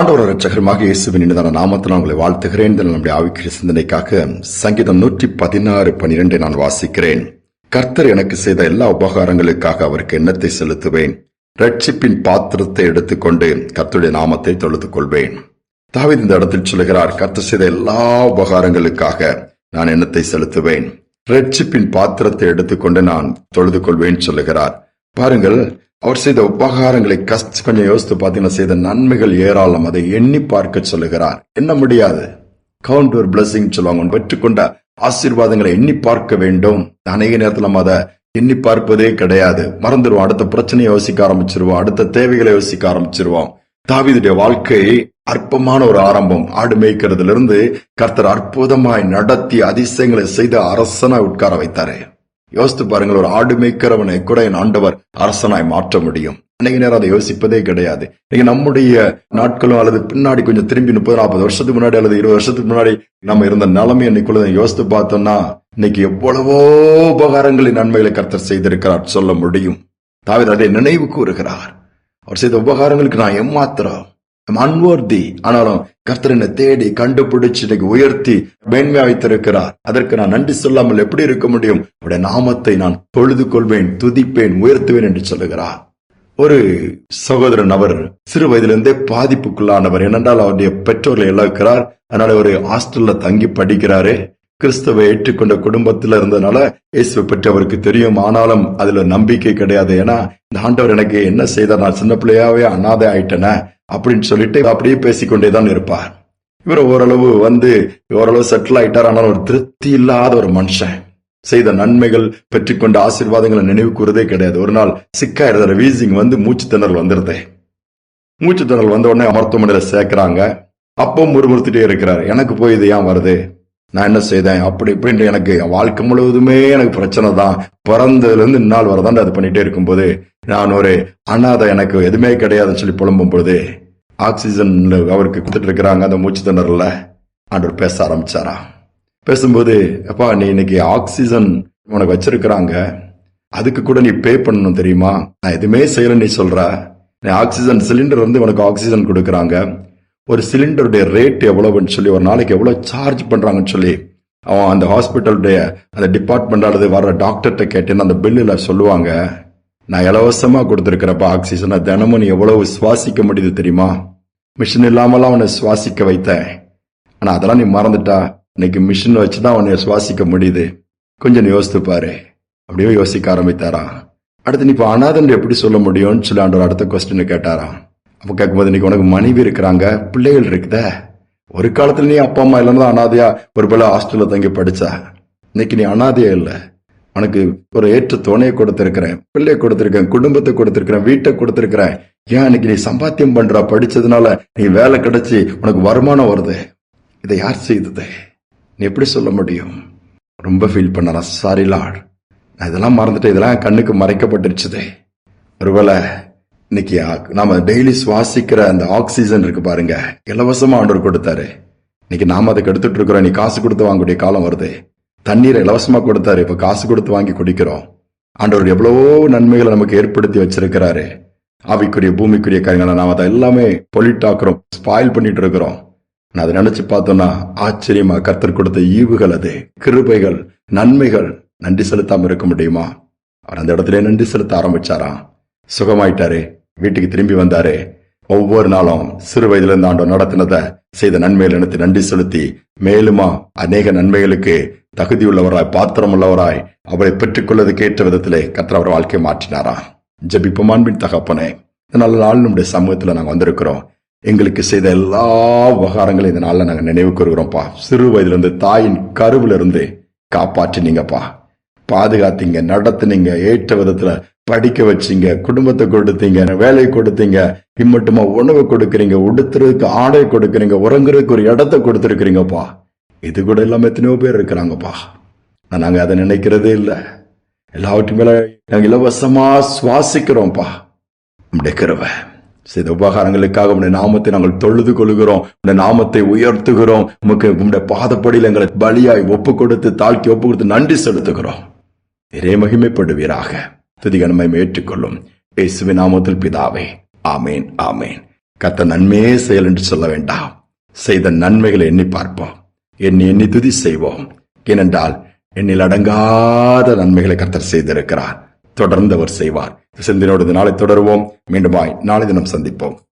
ஆண்டவர் இரட்சகருமாக இயேசுவின் இனிதான நாமத்தில் உங்களை வாழ்த்துகிறேன். நம்முடைய ஆவிக்குரிய சிந்தனைக்காக சங்கீதம் 116:12 நான் வாசிக்கிறேன். கர்த்தர் எனக்கு செய்த எல்லா உபகாரங்களுக்காக அவருக்கு எண்ணத்தை செலுத்துவேன். ரட்சிப்பின் பாத்திரத்தை எடுத்துக்கொண்டு கர்த்தருடைய நாமத்தை தொழுது கொள்வேன். தாவீது இந்த இடத்தில் சொல்லுகிறார், கர்த்தர் செய்த எல்லா உபகாரங்களுக்காக நான் எண்ணத்தை செலுத்துவேன். ரட்சிப்பின் பாத்திரத்தை எடுத்துக்கொண்டு நான் தொழுது கொள்வேன் சொல்லுகிறார். பாருங்கள், அவர் செய்த உபகாரங்களை கொஞ்சம் யோசித்து பார்த்தீங்கன்னா செய்த நன்மைகள் ஏராளம். அதை எண்ணி பார்க்க சொல்லுகிறார். என்ன முடியாது, கவுண்ட் யுவர் பிளஸிங் சொல்லுவாங்க. பெற்றுக்கொண்ட ஆசீர்வாதங்களை எண்ணி பார்க்க வேண்டும். அநேக நேரத்தில் நம்ம அதை எண்ணி பார்ப்பதே கிடையாது, மறந்துடுவோம். அடுத்த பிரச்சனையை யோசிக்க ஆரம்பிச்சிருவோம், அடுத்த தேவைகளை யோசிக்க ஆரம்பிச்சிருவோம். தாவீதுடைய வாழ்க்கை அற்பமான ஒரு ஆரம்பம். ஆடு மேய்க்கிறதுல இருந்து கர்த்தர் அற்புதமாய் நடத்தி அதிசயங்களை செய்த அரசனாய் உட்கார வைத்தாரு. யோசித்து பாருங்கள், ஒரு ஆடு மேய்க்கிறவனை கூட என் ஆண்டவர் அரசனாய் மாற்ற முடியும். அன்னைக்கு நேரம் அதை யோசிப்பதே கிடையாது. இன்னைக்கு நம்முடைய நாட்களும் அல்லது பின்னாடி கொஞ்சம் திரும்பி 30-40 வருஷத்துக்கு முன்னாடி அல்லது 20 வருஷத்துக்கு முன்னாடி நம்ம இருந்த நிலைமை இன்னைக்குள்ள யோசித்து பார்த்தோம்னா இன்னைக்கு எவ்வளவோ உபகாரங்களின் நன்மைகளை கர்த்தர் செய்திருக்கிறார் சொல்ல முடியும். தாவீது அதை நினைவு கூறுகிறார். அவர் செய்த உபகாரங்களுக்கு நான் ஏமாத்திரம் அன்வர்தி, ஆனாலும் கர்த்தர் என்னை தேடி கண்டுபிடிச்சு இன்னைக்கு உயர்த்தி மேன்மையா வைத்திருக்கிறார். அதற்கு நான் நன்றி சொல்லாமல் எப்படி இருக்க முடியும்? அவருடைய நாமத்தை நான் தொழுது கொள்வேன், துதிப்பேன், உயர்த்துவேன் என்று சொல்லுகிறார். ஒரு சகோதரன், அவர் சிறு வயதிலிருந்தே பாதிப்புக்குள்ளானவர். ஏனென்றால் அவருடைய பெற்றோர்களை இழக்கிறார். அதனால ஒரு ஹாஸ்டல்ல தங்கி படிக்கிறாரு. கிறிஸ்துவை ஏற்றுக்கொண்ட குடும்பத்துல இருந்ததுனால இயேசுவை பற்றி அவருக்கு தெரியும். ஆனாலும் அதுல நம்பிக்கை கிடையாது. ஏன்னா இந்த ஆண்டவர் எனக்கு என்ன செய்தார், நான் சின்ன பிள்ளையாவே அனாதை ஆயிட்டேன அப்படின்னு சொல்லிட்டு அப்படியே பேசிக்கொண்டேதான் இருப்பார். இவர் ஓரளவு செட்டில் ஆயிட்டார். ஆனால் ஒரு திருப்தி இல்லாத ஒரு மனுஷன். செய்த நன்மைகள் பெற்றுக்கொண்ட ஆசீர்வாதங்களை நினைவு கூறதே கிடையாது. ஒரு நாள் சிக்காயிருந்த வீசிங் மூச்சு திணறல் வந்துருது. மூச்சு திணறல் வந்த உடனே மருத்துவமனையில சேர்க்கிறாங்க. அப்போ முறுமுறுத்துட்டே இருக்கிறார். எனக்கு போய் இது ஏன் வருது, நான் என்ன செய்தேன், அப்படி இப்படின்ட்டு எனக்கு வாழ்க்கை முழுவதுமே எனக்கு பிரச்சனை தான். பிறந்ததுல இருந்து இந்நாள் வரதான் அது பண்ணிட்டே இருக்கும்போது நான் ஒரு அனாதை, எனக்கு எதுவுமே கிடையாதுன்னு சொல்லி புலம்பும் பொழுது ஆக்சிஜன் அவருக்கு கொடுத்துட்டு இருக்கிறாங்க. அந்த மூச்சு திணறல ஆண்டவர் பேச ஆரம்பிச்சாரா. பேசும்போது, அப்பா நீ இன்னைக்கு ஆக்சிஜன் உனக்கு வச்சிருக்கிறாங்க, அதுக்கு கூட நீ பே பண்ணணும் தெரியுமா? நான் எதுவுமே செய்யல நீ சொல்ற. நீ ஆக்சிஜன் சிலிண்டர் உனக்கு ஆக்சிஜன் கொடுக்கறாங்க. ஒரு சிலிண்டருடைய ரேட் எவ்வளவுன்னு சொல்லி, ஒரு நாளைக்கு எவ்வளவு சார்ஜ் பண்றாங்கன்னு சொல்லி அவன் அந்த ஹாஸ்பிட்டலுடைய அந்த டிபார்ட்மெண்ட் அல்லது வர்ற டாக்டர்கிட்ட கேட்டேன்னு அந்த பில்லுல சொல்லுவாங்க, நான் இலவசமா கொடுத்திருக்கிறப்ப ஆக்சிஜனை தினமும் நீ எவ்வளவு சுவாசிக்க முடியுது தெரியுமா? மிஷின் இல்லாமலாம் அவனை சுவாசிக்க வைத்தேன். ஆனா அதெல்லாம் நீ மறந்துட்டா. இன்னைக்கு மிஷின் வச்சுதான் அவனை சுவாசிக்க முடியுது. கொஞ்சம் யோசித்து பாரு. அப்படியே யோசிக்க ஆரம்பித்தாரா. அடுத்து நீ இப்ப அனாதன் எப்படி சொல்ல முடியும்னு சொல்லி ஆண்டவர் அடுத்த கொஸ்டின் கேட்டாரா. அப்ப கேட்கும்போது, இன்னைக்கு உனக்கு மனைவி இருக்கிறாங்க, பிள்ளைகள் இருக்குத. ஒரு காலத்துல நீ அப்பா அம்மா இல்லைன்னா அனாதையா ஒரு பிள்ளை ஹாஸ்டல்ல தங்கி படிச்சா. இன்னைக்கு நீ அனாதையா இல்ல, உனக்கு ஒரு ஏற்ற துணையை கொடுத்திருக்கிறேன், பிள்ளையை கொடுத்திருக்கேன், குடும்பத்தை கொடுத்திருக்கிறேன், வீட்டை கொடுத்திருக்கிறேன். ஏன் இன்னைக்கு நீ சம்பாத்தியம் பண்ற, படிச்சதுனால நீ வேலை கிடைச்சி உனக்கு வருமானம் வருது. இதை யார் செய்தது? நீ எப்படி சொல்ல முடியும்? ரொம்ப ஃபீல் பண்ண, சாரி லார்ட், நான் இதெல்லாம் மறந்துட்டேன், இதெல்லாம் கண்ணுக்கு மறைக்கப்பட்டுருச்சுதே. ஒருவேளை இன்னைக்கு நாம டெய்லி சுவாசிக்கிற அந்த ஆக்சிஜன் இருக்கு பாருங்க, இலவசமா ஆண்டவர் கொடுத்தாரு. இன்னைக்கு நாம அதை எடுத்துட்டு இருக்கிறோம். நீ காசு கொடுத்து வாங்கக்கூடிய காலம் வருது. தண்ணீரை இலவசமா கொடுத்தாரு, இப்ப காசு கொடுத்து வாங்கி குடிக்கிறோம். ஆண்டவர் எவ்வளவோ நன்மைகளை நமக்கு ஏற்படுத்தி வச்சிருக்கிறாரு. ஆவிக்குரிய பூமிக்குரிய காரியங்களை நாம அதை எல்லாமே பொலிட் ஆக்குறோம், ஸ்பாயில் பண்ணிட்டு இருக்கிறோம். நான் அதை நினைச்சு பார்த்தோம்னா ஆச்சரியமா கர்த்தர் கொடுத்த ஈவுகள், அது கிருபைகள், நன்மைகள். நன்றி செலுத்தாம இருக்க முடியுமா? அவர் அந்த இடத்துல நன்றி செலுத்த ஆரம்பிச்சாராம். சுகமாயிட்டாரு, வீட்டுக்கு திரும்பி வந்தாரு. ஒவ்வொரு நாளும் சிறு வயதுல இருந்து ஆண்டவர் நடத்தினத செய்த நன்மைகள் நினைத்து நன்றி செலுத்தி மேலுமா அநேக நன்மைகளுக்கு தகுதியுள்ளவராய், பாத்திரம் உள்ளவராய், அவரை பெற்றுக்கொள்வதற்கு ஏற்ற விதத்திலே கர்த்தர் அவர் வாழ்க்கையை மாற்றினாரா. ஜெபிப்போம். அன்பின் தகப்பனே, நல்ல நாள் நம்முடைய சமூகத்துல நாங்க வந்திருக்கிறோம். எங்களுக்கு செய்த எல்லா உபகாரங்களையும் இந்த நாள்ல நாங்க நினைவு கூறுகிறோம்ப்பா. சிறு வயதுல இருந்து தாயின் கருவில இருந்து காப்பாற்றினீங்கப்பா, பாதுகாத்தீங்க, நடத்தினீங்க, ஏற்ற விதத்துல படிக்க வச்சீங்க, குடும்பத்தை கொடுத்தீங்க, வேலை கொடுத்தீங்க, இம்மட்டுமா உணவு கொடுக்கறீங்க, உடுத்துறதுக்கு ஆடை கொடுக்கறீங்க, உறங்குறதுக்கு ஒரு இடத்தை கொடுத்துருக்கிறீங்கப்பா. இது கூட இல்லாம எத்தனையோ பேர் இருக்கிறாங்கப்பா. நாங்க அதை நினைக்கிறதே இல்லை. எல்லாவற்றையும் மேல நாங்க இலவசமா சுவாசிக்கிறோம்ப்பா. நம்முடைய கிருபை செய்த உபகாரங்களுக்காக உடைய நாமத்தை நாங்கள் தொழுது கொள்கிறோம், உடைய நாமத்தை உயர்த்துகிறோம். உங்களுடைய பாதப்படியில் எங்களை பலியாய் ஒப்பு கொடுத்து, தாழ்த்தி ஒப்பு கொடுத்து நன்றி செலுத்துகிறோம். நிறைய மகிமைப்படுவீராக. துதிகனமை ஏற்றுக்கொள்ளும் இயேசுவின் நாமத்தில் பிதாவே, ஆமேன், ஆமேன். கர்த்தர் நன்மையே செயல் என்று சொல்ல வேண்டாம். செய்த நன்மைகளை எண்ணி பார்ப்போம். எண்ணி எண்ணி துதி செய்வோம். ஏனென்றால் எண்ணில் அடங்காத நன்மைகளை கர்த்தர் செய்திருக்கிறார். தொடர்ந்து அவர் செய்வார். சிந்தனையோடு நாளை தொடருவோம். மீண்டுமாய் நாளை தினம் சந்திப்போம்.